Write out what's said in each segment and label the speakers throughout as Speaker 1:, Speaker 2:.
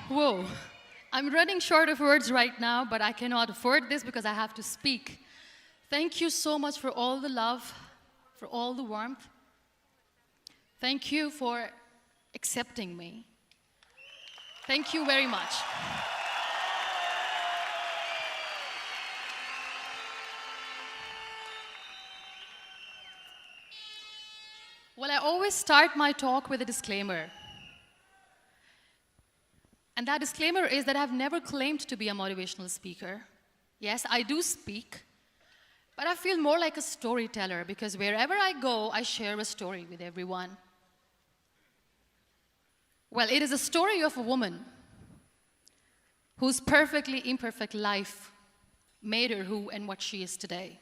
Speaker 1: Whoa. I'm running short of words right now, but I cannot afford this because I have to speak. Thank you so much for all the love, for all the warmth. Thank you for accepting me. Thank you very much. Well, I always start my talk with a disclaimer. And that disclaimer is that I've never claimed to be a motivational speaker. Yes, I do speak, but I feel more like a storyteller because wherever I go, I share a story with everyone. Well, it is a story of a woman whose perfectly imperfect life made her who and what she is today.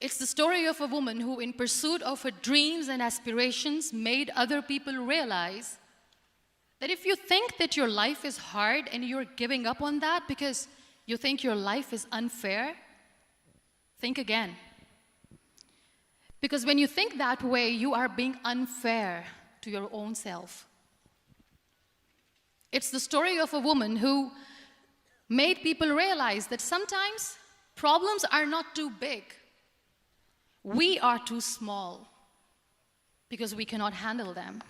Speaker 1: It's the story of a woman who, in pursuit of her dreams and aspirations, made other people realize that if you think that your life is hard and you're giving up on that because you think your life is unfair, think again. Because when you think that way, you are being unfair to your own self. It's the story of a woman who made people realize that sometimes problems are not too big. We are too small because we cannot handle them.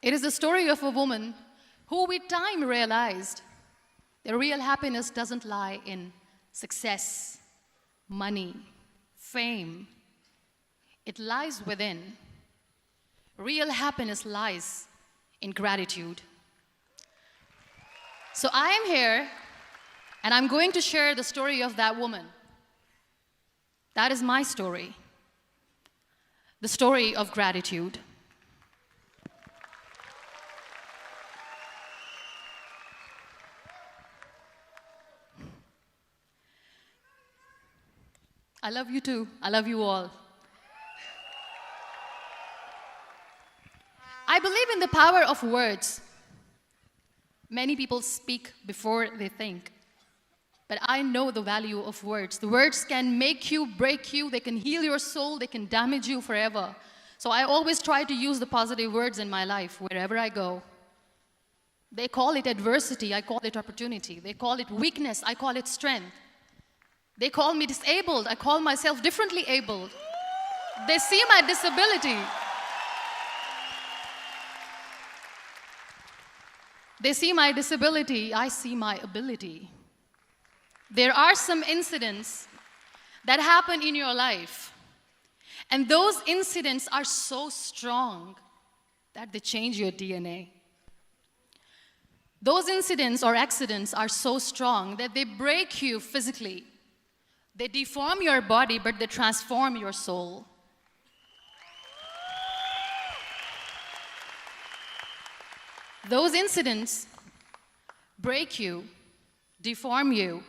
Speaker 1: It is the story of a woman who with time realized that real happiness doesn't lie in success, money, fame. It lies within. Real happiness lies in gratitude. So I am here, and I'm going to share the story of that woman. That is my story. The story of gratitude. I love you too. I love you all. I believe in the power of words. Many people speak before they think. But I know the value of words. The words can make you, break you, they can heal your soul, they can damage you forever. So I always try to use the positive words in my life wherever I go. They call it adversity, I call it opportunity. They call it weakness, I call it strength. They call me disabled, I call myself differently abled. They see my disability. They see my disability, I see my ability. There are some incidents that happen in your life, and those incidents are so strong that they change your DNA. Those incidents or accidents are so strong that they break you physically. They deform your body, but they transform your soul. Those incidents break you, deform you,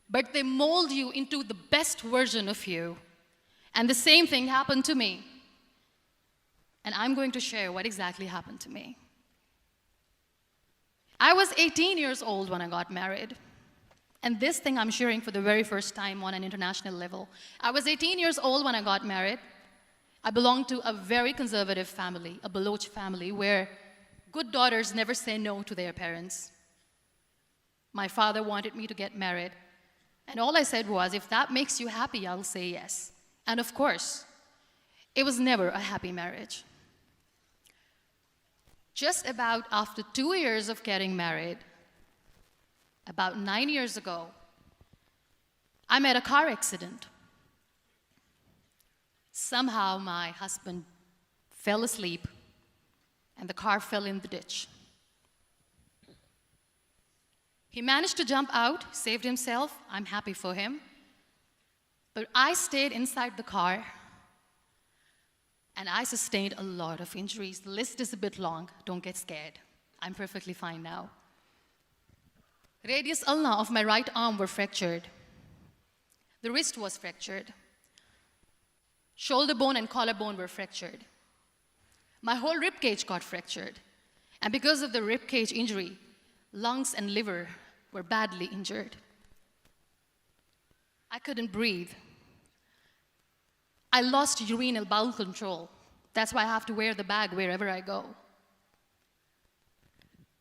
Speaker 1: but they mold you into the best version of you. And the same thing happened to me. And I'm going to share what exactly happened to me. I was 18 years old when I got married. And this thing I'm sharing for the very first time on an international level. I was 18 years old when I got married. I belonged to a very conservative family, a Baloch family, where good daughters never say no to their parents. My father wanted me to get married. And all I said was, if that makes you happy, I'll say yes. And of course, it was never a happy marriage. Just about after 2 years of getting married, about 9 years ago, I met a car accident. Somehow my husband fell asleep and the car fell in the ditch. He managed to jump out, saved himself. I'm happy for him. But I stayed inside the car and I sustained a lot of injuries. The list is a bit long. Don't get scared. I'm perfectly fine now. Radius ulna of my right arm were fractured. The wrist was fractured. Shoulder bone and collarbone were fractured. My whole rib cage got fractured. And because of the rib cage injury, lungs and liver were badly injured. I couldn't breathe. I lost urine and bowel control. That's why I have to wear the bag wherever I go.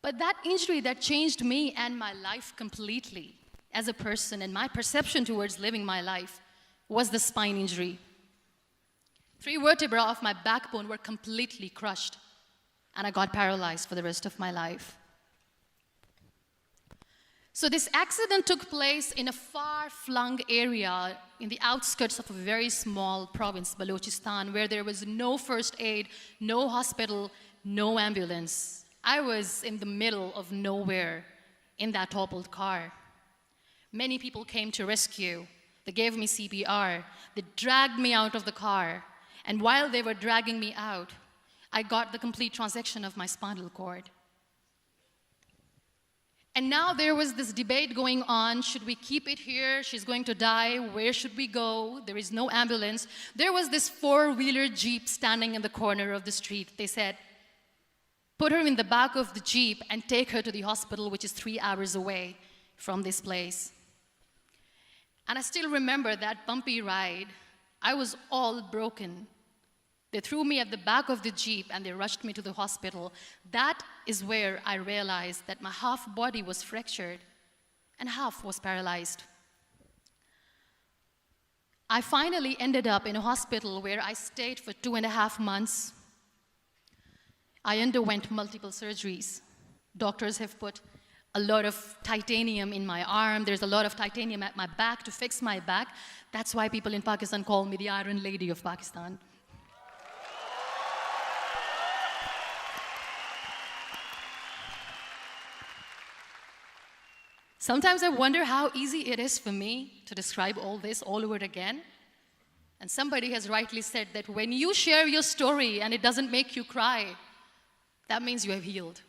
Speaker 1: But that injury that changed me and my life completely as a person and my perception towards living my life was the spine injury. 3 vertebrae of my backbone were completely crushed, and I got paralyzed for the rest of my life. So this accident took place in a far-flung area in the outskirts of a very small province, Balochistan, where there was no first aid, no hospital, no ambulance. I was in the middle of nowhere in that toppled car. Many people came to rescue. They gave me CPR. They dragged me out of the car. And while they were dragging me out, I got the complete transection of my spinal cord. And now there was this debate going on. Should we keep it here? She's going to die. Where should we go? There is no ambulance. There was this 4-wheeler Jeep standing in the corner of the street. They said, put her in the back of the Jeep and take her to the hospital, which is 3 hours away from this place. And I still remember that bumpy ride. I was all broken. They threw me at the back of the Jeep and they rushed me to the hospital. That is where I realized that my half body was fractured and half was paralyzed. I finally ended up in a hospital where I stayed for 2.5 months. I underwent multiple surgeries. Doctors have put a lot of titanium in my arm. There's a lot of titanium at my back to fix my back. That's why people in Pakistan call me the Iron Lady of Pakistan. Sometimes I wonder how easy it is for me to describe all this all over again. And somebody has rightly said that when you share your story and it doesn't make you cry, that means you have healed.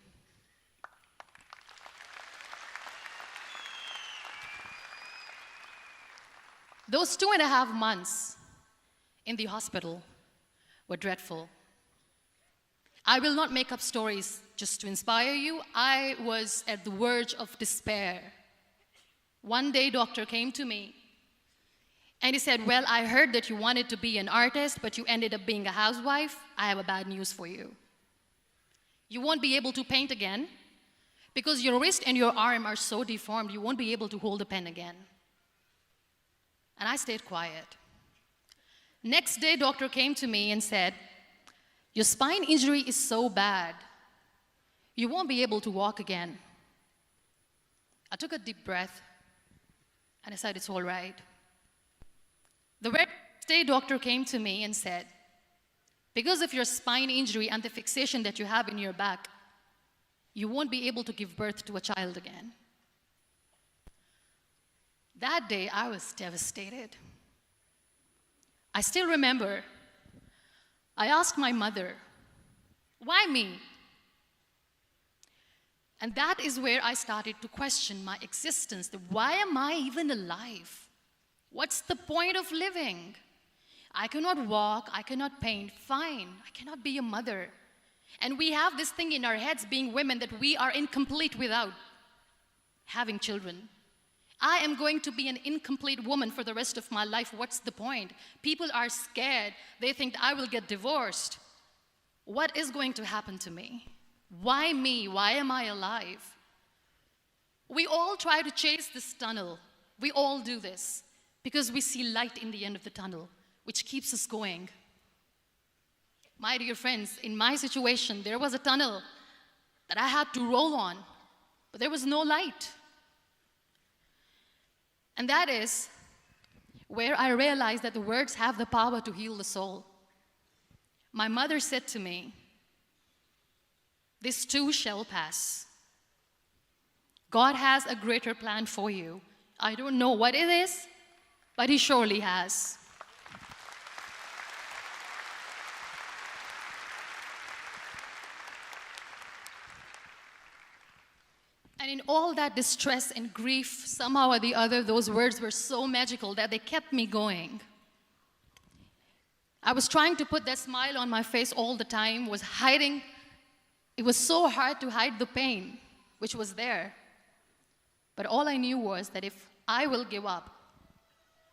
Speaker 1: Those 2.5 months in the hospital were dreadful. I will not make up stories just to inspire you. I was at the verge of despair. One day, doctor came to me and he said, well, I heard that you wanted to be an artist, but you ended up being a housewife. I have a bad news for you. You won't be able to paint again because your wrist and your arm are so deformed, you won't be able to hold a pen again. And I stayed quiet. Next day, doctor came to me and said, your spine injury is so bad, you won't be able to walk again. I took a deep breath and I said, it's all right. The very next day, doctor came to me and said, because of your spine injury and the fixation that you have in your back, you won't be able to give birth to a child again. That day, I was devastated. I still remember, I asked my mother, why me? And that is where I started to question my existence. Why am I even alive? What's the point of living? I cannot walk, I cannot paint, fine, I cannot be a mother. And we have this thing in our heads, being women, that we are incomplete without having children. I am going to be an incomplete woman for the rest of my life. What's the point? People are scared. They think I will get divorced. What is going to happen to me? Why me? Why am I alive? We all try to chase this tunnel. We all do this because we see light in the end of the tunnel, which keeps us going. My dear friends, in my situation, there was a tunnel that I had to roll on, but there was no light. And that is where I realized that the words have the power to heal the soul. My mother said to me, this too shall pass. God has a greater plan for you. I don't know what it is, but He surely has. And in all that distress and grief, somehow or the other, those words were so magical that they kept me going. I was trying to put that smile on my face all the time, was hiding. It was so hard to hide the pain, which was there. But all I knew was that if I will give up,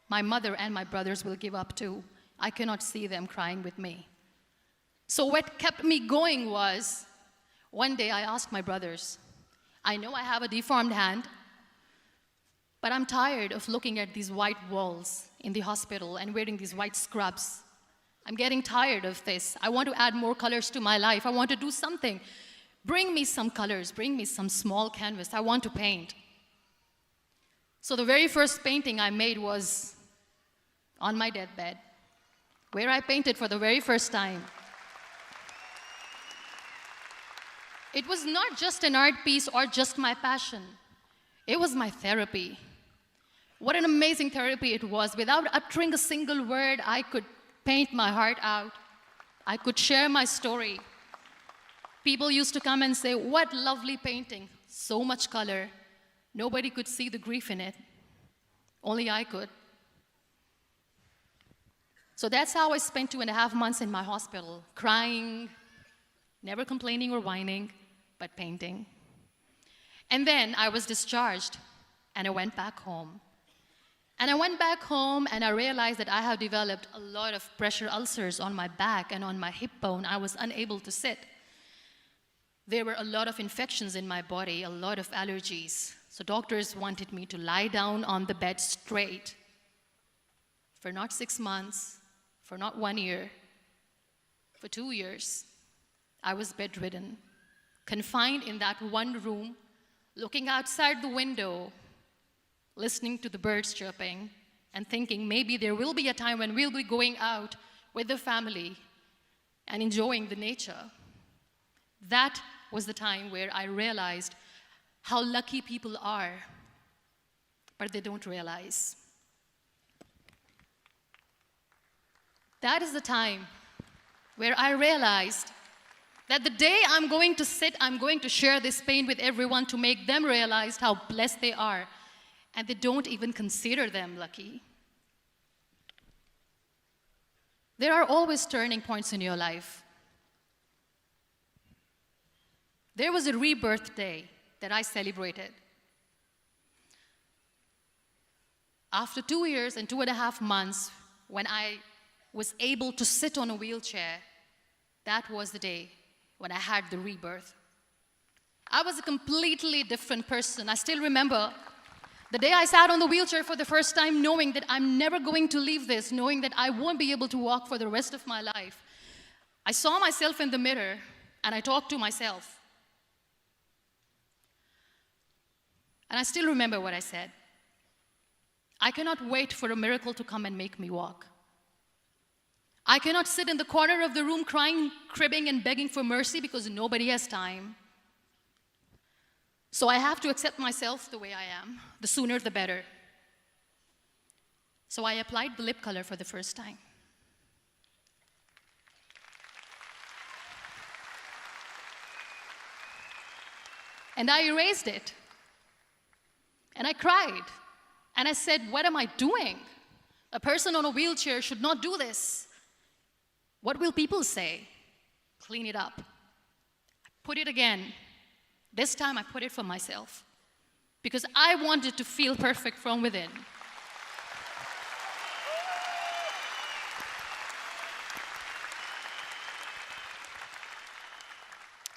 Speaker 1: my mother and my brothers will give up too. I cannot see them crying with me. So what kept me going was, one day I asked my brothers, I know I have a deformed hand, but I'm tired of looking at these white walls in the hospital and wearing these white scrubs. I'm getting tired of this. I want to add more colors to my life. I want to do something. Bring me some colors. Bring me some small canvas. I want to paint. So the very first painting I made was on my deathbed, where I painted for the very first time. It was not just an art piece or just my passion. It was my therapy. What an amazing therapy it was. Without uttering a single word, I could paint my heart out. I could share my story. People used to come and say, what lovely painting, so much color. Nobody could see the grief in it. Only I could. So that's how I spent 2.5 months in my hospital, crying, never complaining or whining, but painting. And then I was discharged, and I went back home. And I went back home, and I realized that I have developed a lot of pressure ulcers on my back and on my hip bone. I was unable to sit. There were a lot of infections in my body, a lot of allergies. So doctors wanted me to lie down on the bed straight for not 6 months, for not 1 year, for 2 years. I was bedridden, confined in that one room, looking outside the window, listening to the birds chirping, and thinking maybe there will be a time when we'll be going out with the family and enjoying the nature. That was the time where I realized how lucky people are, but they don't realize. That is the time where I realized that the day I'm going to sit, I'm going to share this pain with everyone to make them realize how blessed they are, and they don't even consider them lucky. There are always turning points in your life. There was a rebirth day that I celebrated. After 2 years and 2.5 months, when I was able to sit on a wheelchair, that was the day when I had the rebirth. I was a completely different person. I still remember the day I sat on the wheelchair for the first time, knowing that I'm never going to leave this, knowing that I won't be able to walk for the rest of my life. I saw myself in the mirror, and I talked to myself. And I still remember what I said. I cannot wait for a miracle to come and make me walk. I cannot sit in the corner of the room crying, cribbing, and begging for mercy because nobody has time. So I have to accept myself the way I am. The sooner, the better. So I applied the lip color for the first time. And I erased it. And I cried. And I said, what am I doing? A person on a wheelchair should not do this. What will people say? Clean it up. Put it again. This time I put it for myself, because I wanted to feel perfect from within.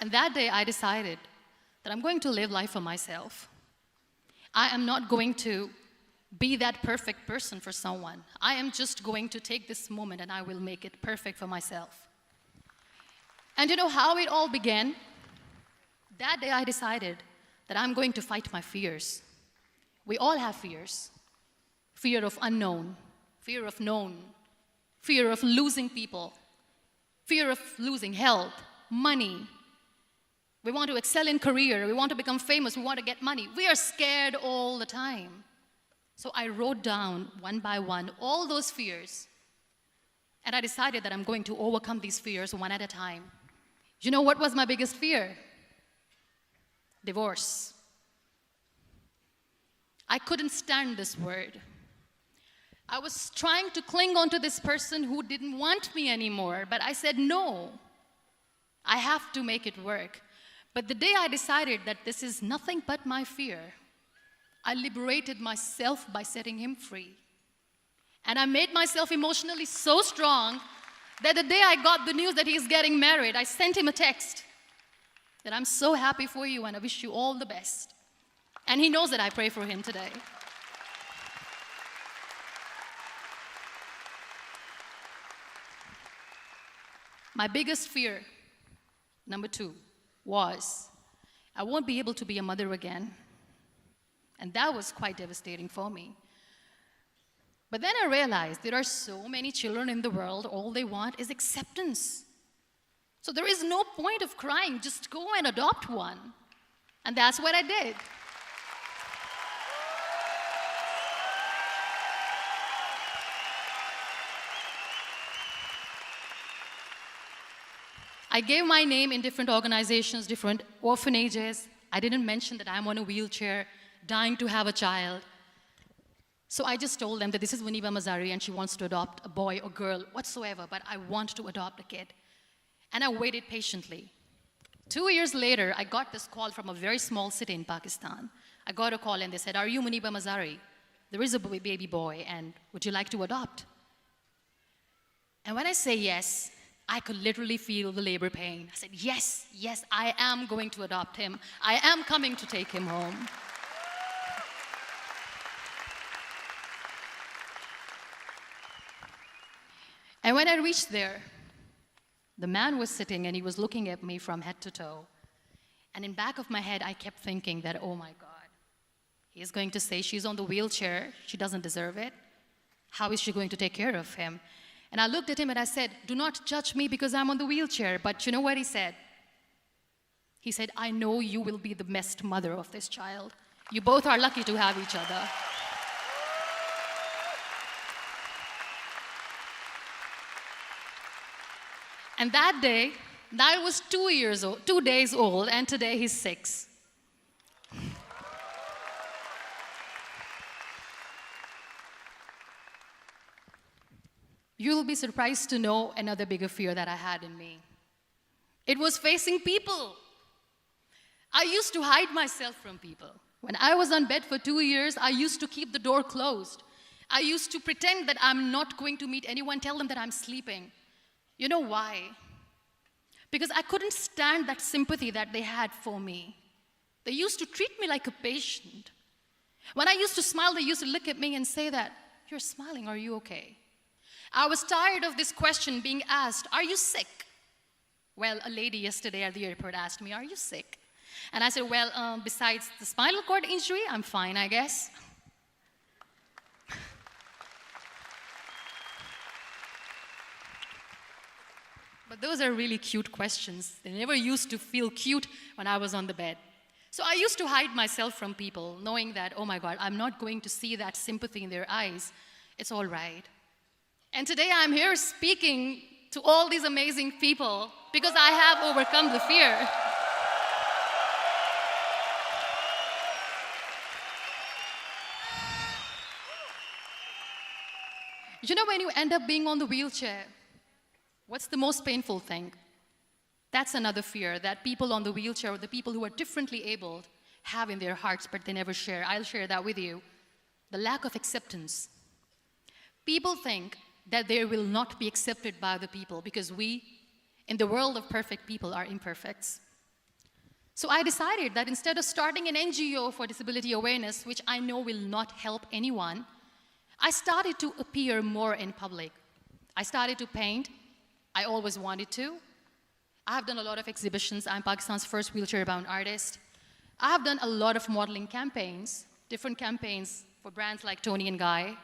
Speaker 1: And that day I decided that I'm going to live life for myself. I am not going to be that perfect person for someone. I am just going to take this moment and I will make it perfect for myself. And you know how it all began? That day I decided that I'm going to fight my fears. We all have fears. Fear of unknown, fear of known, fear of losing people, fear of losing health, money. We want to excel in career, we want to become famous, we want to get money. We are scared all the time. So I wrote down one by one all those fears, and I decided that I'm going to overcome these fears one at a time. You know what was my biggest fear? Divorce. I couldn't stand this word. I was trying to cling on to this person who didn't want me anymore, but I said no. I have to make it work. But the day I decided that this is nothing but my fear, I liberated myself by setting him free. And I made myself emotionally so strong that the day I got the news that he's getting married, I sent him a text that I'm so happy for you and I wish you all the best. And he knows that I pray for him today. My biggest fear, number 2, was I won't be able to be a mother again. And that was quite devastating for me. But then I realized there are so many children in the world, all they want is acceptance. So there is no point of crying, just go and adopt one. And that's what I did. I gave my name in different organizations, different orphanages. I didn't mention that I'm on a wheelchair, dying to have a child. So I just told them that this is Muniba Mazari and she wants to adopt a boy or girl, whatsoever, but I want to adopt a kid. And I waited patiently. 2 years later, I got this call from a very small city in Pakistan. I got a call and they said, "Are you Muniba Mazari? There is a baby boy and would you like to adopt?" And when I say yes, I could literally feel the labor pain. I said, yes, yes, I am going to adopt him. I am coming to take him home. And when I reached there, the man was sitting and he was looking at me from head to toe. And in back of my head, I kept thinking that, oh my God, he is going to say she's on the wheelchair, she doesn't deserve it. How is she going to take care of him? And I looked at him and I said, "Do not judge me because I'm on the wheelchair." But you know what he said? He said, "I know you will be the best mother of this child. You both are lucky to have each other." And that day, I was 2 days old, and today he's 6. You'll be surprised to know another bigger fear that I had in me. It was facing people. I used to hide myself from people. When I was on bed for 2 years, I used to keep the door closed. I used to pretend that I'm not going to meet anyone, tell them that I'm sleeping. You know why? Because I couldn't stand that sympathy that they had for me. They used to treat me like a patient. When I used to smile, they used to look at me and say that, "You're smiling, are you okay?" I was tired of this question being asked, "Are you sick?" Well, a lady yesterday at the airport asked me, "Are you sick?" And I said, "Well, besides the spinal cord injury, I'm fine, I guess." But those are really cute questions. They never used to feel cute when I was on the bed. So I used to hide myself from people, knowing that, oh my God, I'm not going to see that sympathy in their eyes. It's all right. And today I'm here speaking to all these amazing people because I have overcome the fear. You know, when you end up being on the wheelchair, what's the most painful thing? That's another fear that people on the wheelchair or the people who are differently abled have in their hearts, but they never share. I'll share that with you. The lack of acceptance. People think that they will not be accepted by the people because we, in the world of perfect people, are imperfects. So I decided that instead of starting an NGO for disability awareness, which I know will not help anyone, I started to appear more in public. I started to paint. I always wanted to. I have done a lot of exhibitions. I'm Pakistan's first wheelchair-bound artist. I have done a lot of modeling campaigns, different campaigns for brands like Tony and Guy.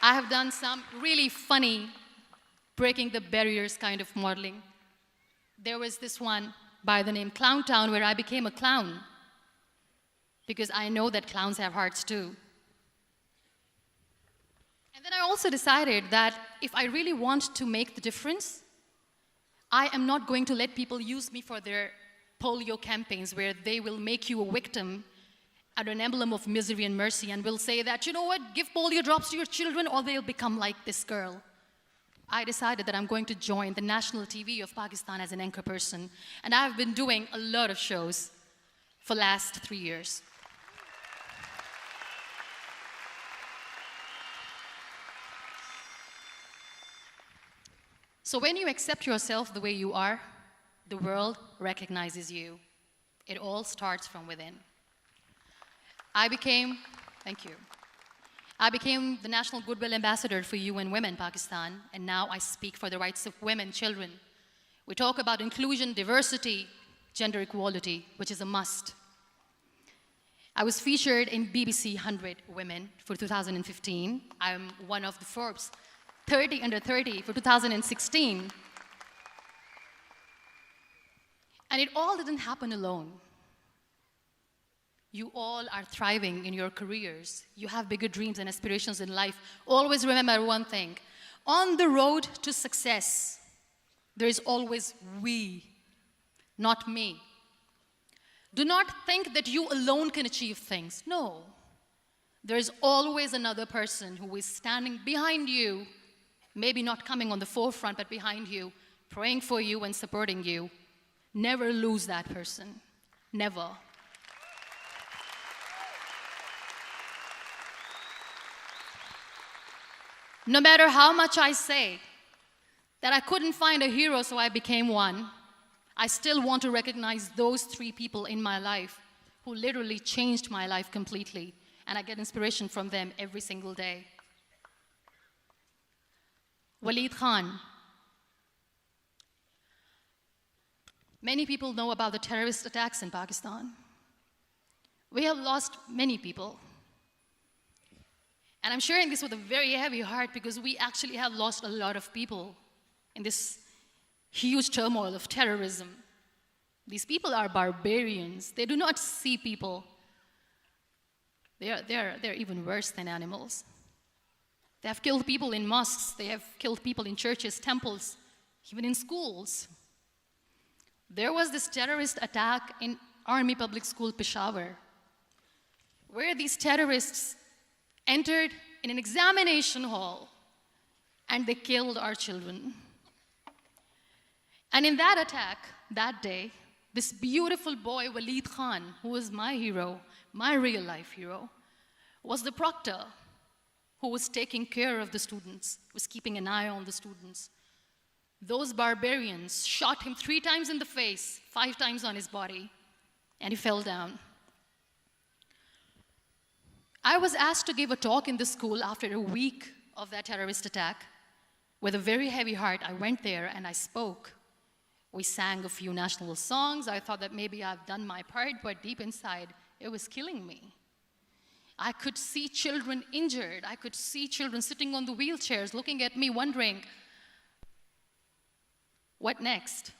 Speaker 1: I have done some really funny, breaking the barriers kind of modeling. There was this one by the name Clown Town where I became a clown because I know that clowns have hearts too. And then I also decided that if I really want to make the difference, I am not going to let people use me for their polio campaigns where they will make you a victim and an emblem of misery and mercy and will say that, you know what, give polio drops to your children or they'll become like this girl. I decided that I'm going to join the national TV of Pakistan as an anchor person. And I've been doing a lot of shows for the last 3 years. So when you accept yourself the way you are, the world recognizes you. It all starts from within. Thank you. I became the National Goodwill Ambassador for UN Women Pakistan, and now I speak for the rights of women, children. We talk about inclusion, diversity, gender equality, which is a must. I was featured in BBC 100 Women for 2015. I'm one of the Forbes 30 under 30 for 2016. And it all didn't happen alone. You all are thriving in your careers. You have bigger dreams and aspirations in life. Always remember one thing. On the road to success, there is always we, not me. Do not think that you alone can achieve things. No. There is always another person who is standing behind you, maybe not coming on the forefront, but behind you, praying for you and supporting you. Never lose that person. Never. No matter how much I say that I couldn't find a hero, so I became one, I still want to recognize those 3 people in my life who literally changed my life completely, and I get inspiration from them every single day. Waleed Khan. Many people know about the terrorist attacks in Pakistan. We have lost many people. And I'm sharing this with a very heavy heart because we actually have lost a lot of people in this huge turmoil of terrorism. These people are barbarians. They do not see people. They're even worse than animals. They have killed people in mosques. They have killed people in churches, temples, even in schools. There was this terrorist attack in Army Public School, Peshawar, where these terrorists entered in an examination hall and they killed our children. And in that attack, that day, this beautiful boy, Waleed Khan, who was my hero, my real life hero, was the proctor who was taking care of the students, was keeping an eye on the students. Those barbarians shot him 3 times in the face, 5 times on his body, and he fell down. I was asked to give a talk in the school after a week of that terrorist attack. With a very heavy heart, I went there and I spoke. We sang a few national songs. I thought that maybe I've done my part, but deep inside, it was killing me. I could see children injured. I could see children sitting on the wheelchairs, looking at me, wondering, what next?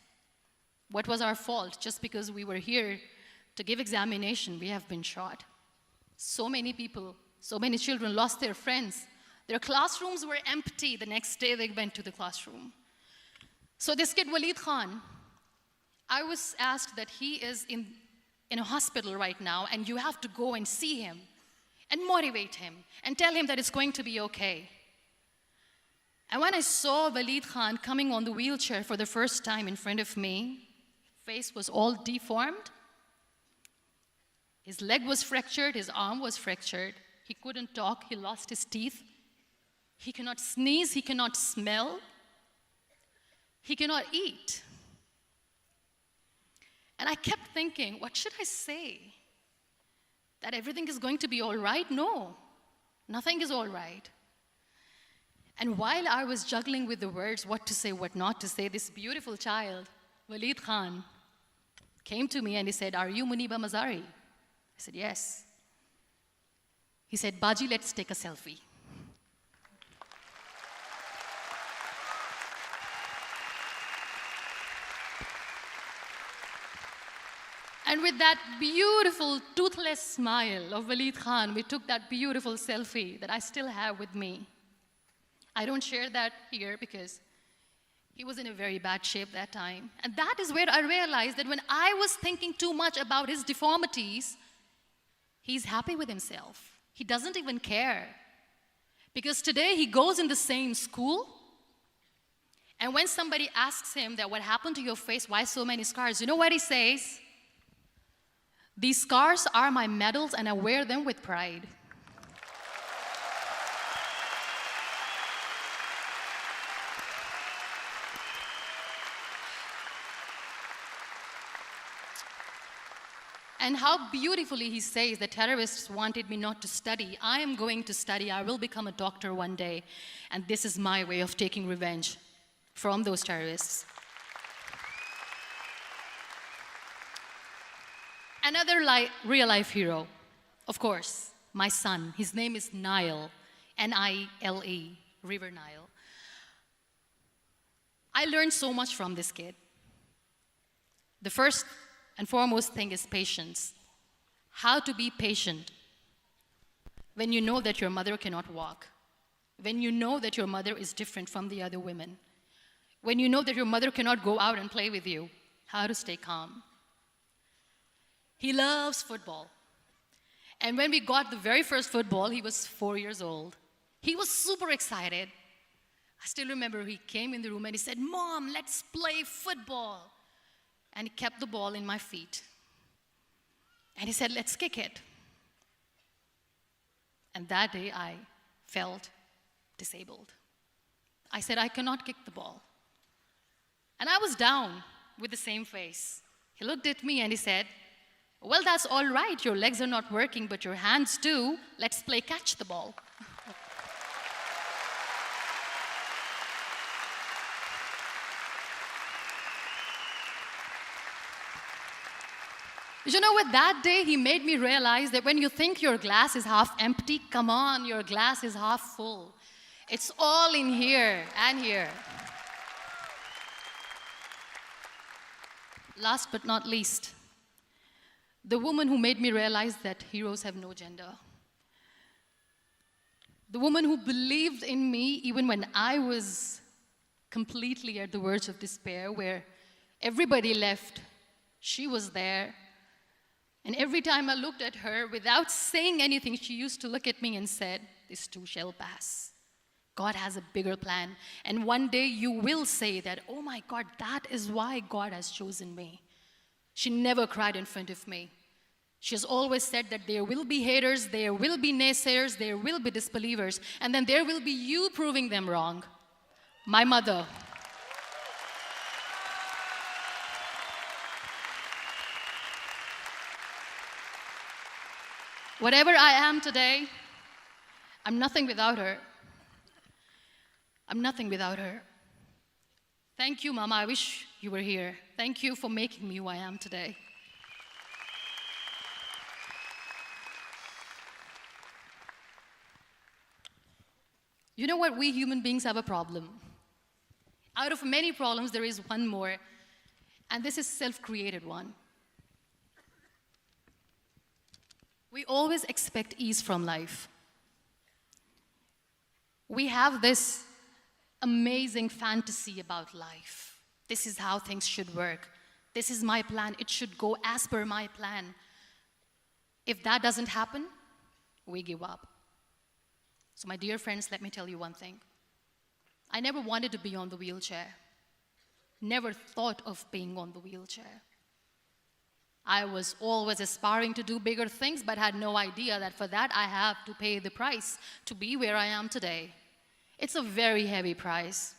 Speaker 1: What was our fault? Just because we were here to give examination, we have been shot. So many people, so many children lost their friends. Their classrooms were empty. The next day they went to the classroom. So this kid, Waleed Khan, I was asked that he is in a hospital right now, and you have to go and see him and motivate him and tell him that it's going to be okay. And when I saw Waleed Khan coming on the wheelchair for the first time in front of me, face was all deformed. His leg was fractured, his arm was fractured. He couldn't talk, he lost his teeth. He cannot sneeze, he cannot smell. He cannot eat. And I kept thinking, what should I say? That everything is going to be all right? No, nothing is all right. And while I was juggling with the words, what to say, what not to say, this beautiful child, Waleed Khan, came to me and he said, "Are you Muniba Mazari?" I said, "Yes." He said, "Baji, let's take a selfie." And with that beautiful, toothless smile of Waleed Khan, we took that beautiful selfie that I still have with me. I don't share that here because he was in a very bad shape that time. And that is where I realized that when I was thinking too much about his deformities, he's happy with himself. He doesn't even care. Because today he goes in the same school, and when somebody asks him that what happened to your face, why so many scars, you know what he says? "These scars are my medals and I wear them with pride." And how beautifully he says the terrorists wanted me not to study. I am going to study. I will become a doctor one day. And this is my way of taking revenge from those terrorists. Another real-life hero, of course, my son. His name is Nile, N-I-L-E, River Nile. I learned so much from this kid. The first and foremost thing is patience. How to be patient when you know that your mother cannot walk, when you know that your mother is different from the other women, when you know that your mother cannot go out and play with you, how to stay calm. He loves football. And when we got the very first football, he was 4 years old. He was super excited. I still remember he came in the room and he said, "Mom, let's play football." And he kept the ball in my feet. And he said, "Let's kick it." And that day I felt disabled. I said, "I cannot kick the ball." And I was down with the same face. He looked at me and he said, "Well, that's all right. Your legs are not working, but your hands do. Let's play catch the ball." You know what? That day he made me realize that when you think your glass is half empty, come on, your glass is half full. It's all in here and here. Last but not least, the woman who made me realize that heroes have no gender. The woman who believed in me even when I was completely at the verge of despair, where everybody left, she was there. And every time I looked at her, without saying anything, she used to look at me and said, "This too shall pass. God has a bigger plan. And one day you will say that, oh my God, that is why God has chosen me." She never cried in front of me. She has always said that there will be haters, there will be naysayers, there will be disbelievers, and then there will be you proving them wrong. My mother. Whatever I am today, I'm nothing without her. I'm nothing without her. Thank you, Mama. I wish you were here. Thank you for making me who I am today. You know what? We human beings have a problem. Out of many problems, there is one more, and this is a self-created one. We always expect ease from life. We have this amazing fantasy about life. This is how things should work. This is my plan. It should go as per my plan. If that doesn't happen, we give up. So my dear friends, let me tell you one thing. I never wanted to be on the wheelchair. Never thought of being on the wheelchair. I was always aspiring to do bigger things, but had no idea that for that I have to pay the price to be where I am today. It's a very heavy price.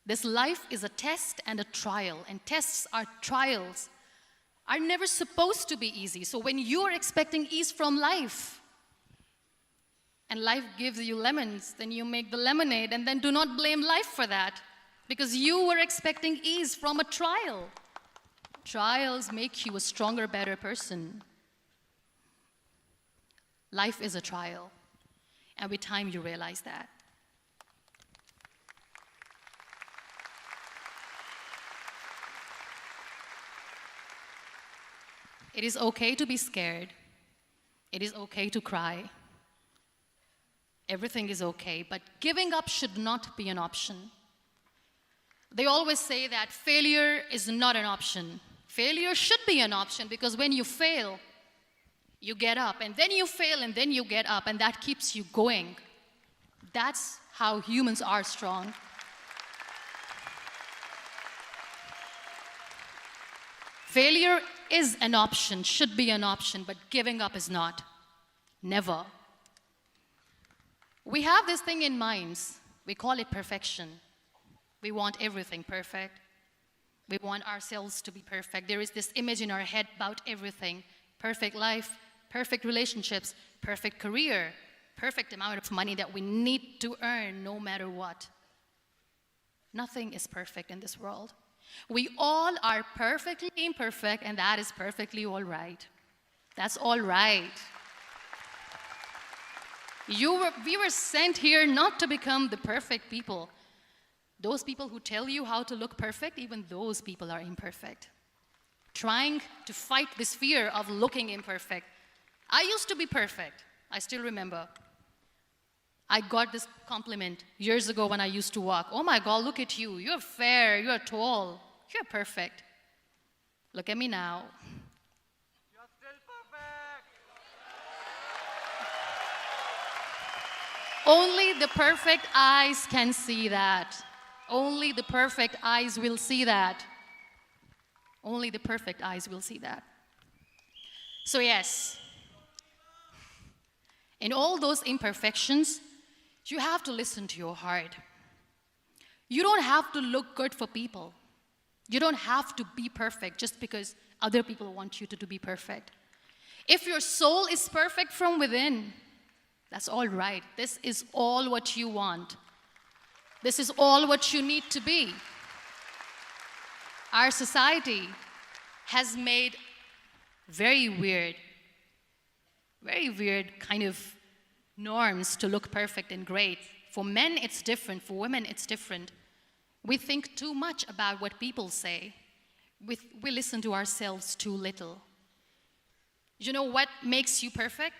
Speaker 1: This life is a test and a trial, and tests are trials are never supposed to be easy. So when you are expecting ease from life, and life gives you lemons, then you make the lemonade, and then do not blame life for that, because you were expecting ease from a trial. Trials make you a stronger, better person. Life is a trial, and with time you realize that. It is okay to be scared. It is okay to cry. Everything is okay, but giving up should not be an option. They always say that failure is not an option. Failure should be an option, because when you fail, you get up, and then you fail, and then you get up, and that keeps you going. That's how humans are strong. Failure is an option, should be an option, but giving up is not. Never. We have this thing in minds. We call it perfection. We want everything perfect. We want ourselves to be perfect. There is this image in our head about everything. Perfect life, perfect relationships, perfect career, perfect amount of money that we need to earn no matter what. Nothing is perfect in this world. We all are perfectly imperfect, and that is perfectly all right. That's all right. We were sent here not to become the perfect people. Those people who tell you how to look perfect, even those people are imperfect. Trying to fight this fear of looking imperfect. I used to be perfect. I still remember. I got this compliment years ago when I used to walk. Oh my God, look at you. You're fair, you're tall, you're perfect. Look at me now.
Speaker 2: You're still perfect.
Speaker 1: Only the perfect eyes can see that. Only the perfect eyes will see that. Only the perfect eyes will see that. So yes, in all those imperfections, you have to listen to your heart. You don't have to look good for people. You don't have to be perfect just because other people want you to be perfect. If your soul is perfect from within, that's all right. This is all what you want. This is all what you need to be. Our society has made very weird kind of norms to look perfect and great. For men, it's different. For women, it's different. We think too much about what people say. We listen to ourselves too little. You know what makes you perfect?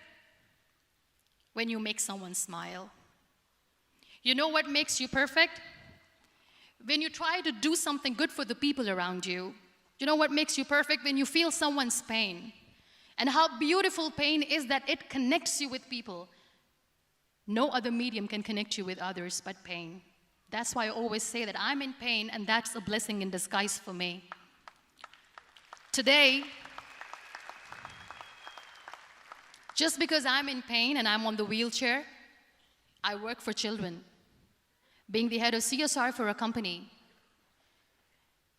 Speaker 1: When you make someone smile. You know what makes you perfect? When you try to do something good for the people around you. You know what makes you perfect? When you feel someone's pain. And how beautiful pain is that it connects you with people. No other medium can connect you with others but pain. That's why I always say that I'm in pain, and that's a blessing in disguise for me. Today, just because I'm in pain and I'm on the wheelchair, I work for children. Being the head of CSR for a company,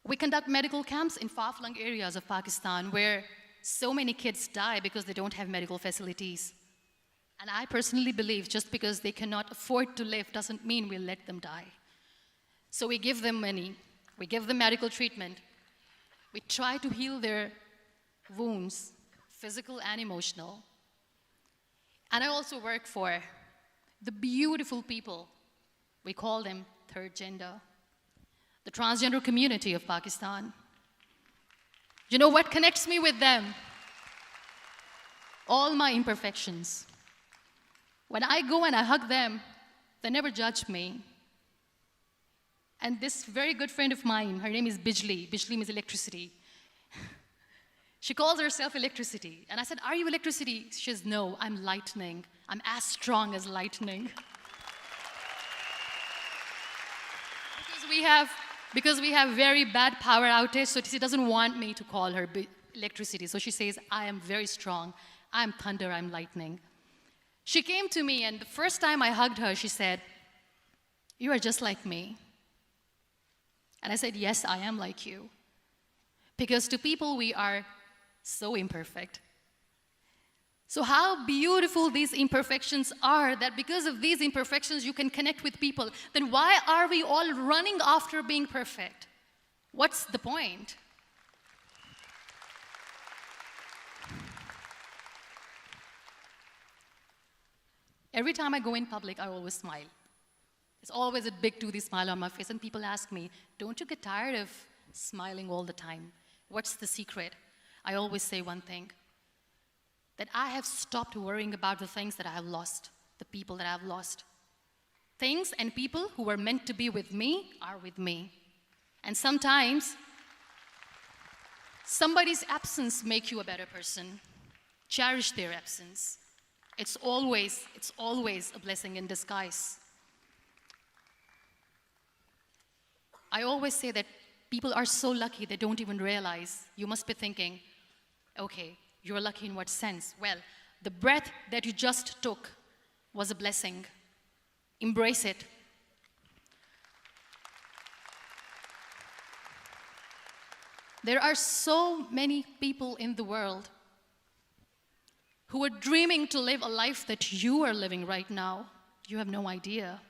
Speaker 1: we conduct medical camps in far-flung areas of Pakistan where so many kids die because they don't have medical facilities. And I personally believe just because they cannot afford to live doesn't mean we'll let them die. So we give them money, we give them medical treatment, we try to heal their wounds, physical and emotional. And I also work for the beautiful people, we call them third gender, the transgender community of Pakistan. You know what connects me with them? All my imperfections. When I go and I hug them, they never judge me. And this very good friend of mine, her name is Bijli. Bijli means electricity. She calls herself electricity. And I said, are you electricity? She says, no, I'm lightning. I'm as strong as lightning. Because we have very bad power outage, so she doesn't want me to call her electricity. So she says, I am very strong. I'm thunder, I'm lightning. She came to me, and the first time I hugged her, she said, you are just like me. And I said, yes, I am like you. Because to people, we are so imperfect. So how beautiful these imperfections are, that because of these imperfections, you can connect with people. Then why are we all running after being perfect? What's the point? Every time I go in public, I always smile. There's always a big toothy smile on my face, and people ask me, don't you get tired of smiling all the time? What's the secret? I always say one thing, that I have stopped worrying about the things that I have lost, the people that I have lost. Things and people who were meant to be with me are with me. And sometimes, somebody's absence makes you a better person. Cherish their absence. It's always a blessing in disguise. I always say that people are so lucky they don't even realize. You must be thinking, okay, you're lucky in what sense? Well, the breath that you just took was a blessing. Embrace it. There are so many people in the world who are dreaming to live a life that you are living right now. You have no idea.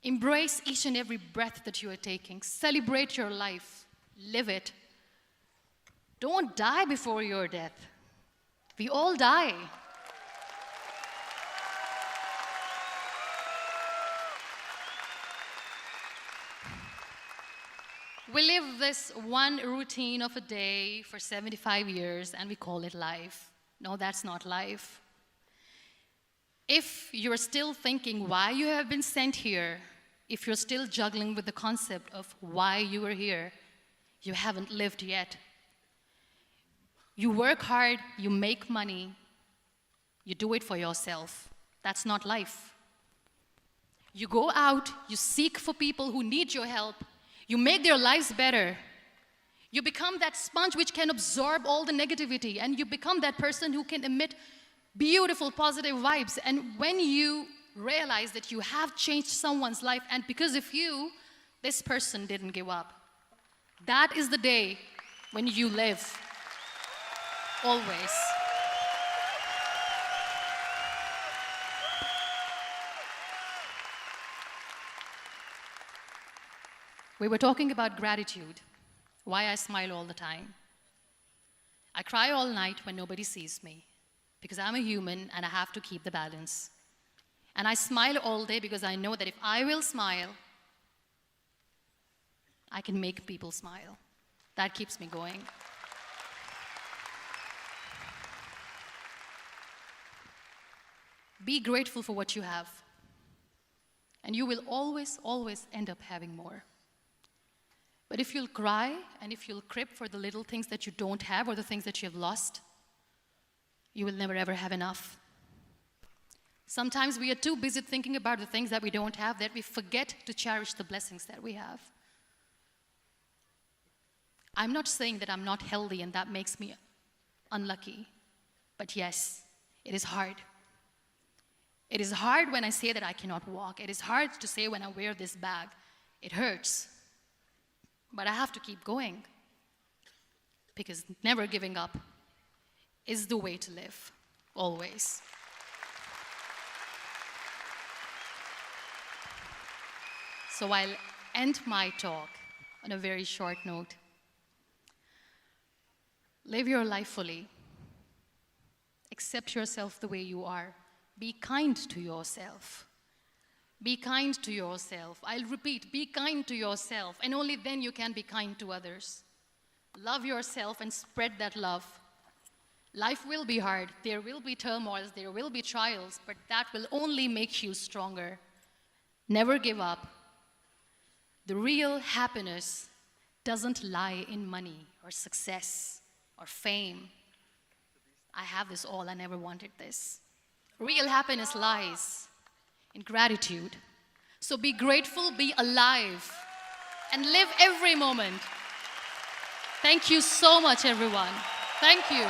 Speaker 1: Embrace each and every breath that you are taking. Celebrate your life. Live it. Don't die before your death. We all die. We live this one routine of a day for 75 years and we call it life. No, that's not life. If you're still thinking why you have been sent here, if you're still juggling with the concept of why you are here, you haven't lived yet. You work hard, you make money, you do it for yourself. That's not life. You go out, you seek for people who need your help, you make their lives better. You become that sponge which can absorb all the negativity, and you become that person who can emit beautiful, positive vibes. And when you realize that you have changed someone's life, and because of you, this person didn't give up, that is the day when you live. Always. We were talking about gratitude, why I smile all the time. I cry all night when nobody sees me, because I'm a human and I have to keep the balance. And I smile all day because I know that if I will smile, I can make people smile. That keeps me going. Be grateful for what you have, and you will always, always end up having more. But if you'll cry and if you'll crib for the little things that you don't have or the things that you have lost, you will never ever have enough. Sometimes we are too busy thinking about the things that we don't have that we forget to cherish the blessings that we have. I'm not saying that I'm not healthy and that makes me unlucky, but yes, it is hard. It is hard when I say that I cannot walk. It is hard to say when I wear this bag. It hurts. But I have to keep going, because never giving up is the way to live, always. So I'll end my talk on a very short note. Live your life fully. Accept yourself the way you are. Be kind to yourself. Be kind to yourself. I'll repeat, be kind to yourself, and only then you can be kind to others. Love yourself and spread that love. Life will be hard. There will be turmoils, there will be trials, but that will only make you stronger. Never give up. The real happiness doesn't lie in money or success or fame. I have this all, I never wanted this. Real happiness lies in gratitude. So be grateful, be alive, and live every moment. Thank you so much, everyone. Thank you.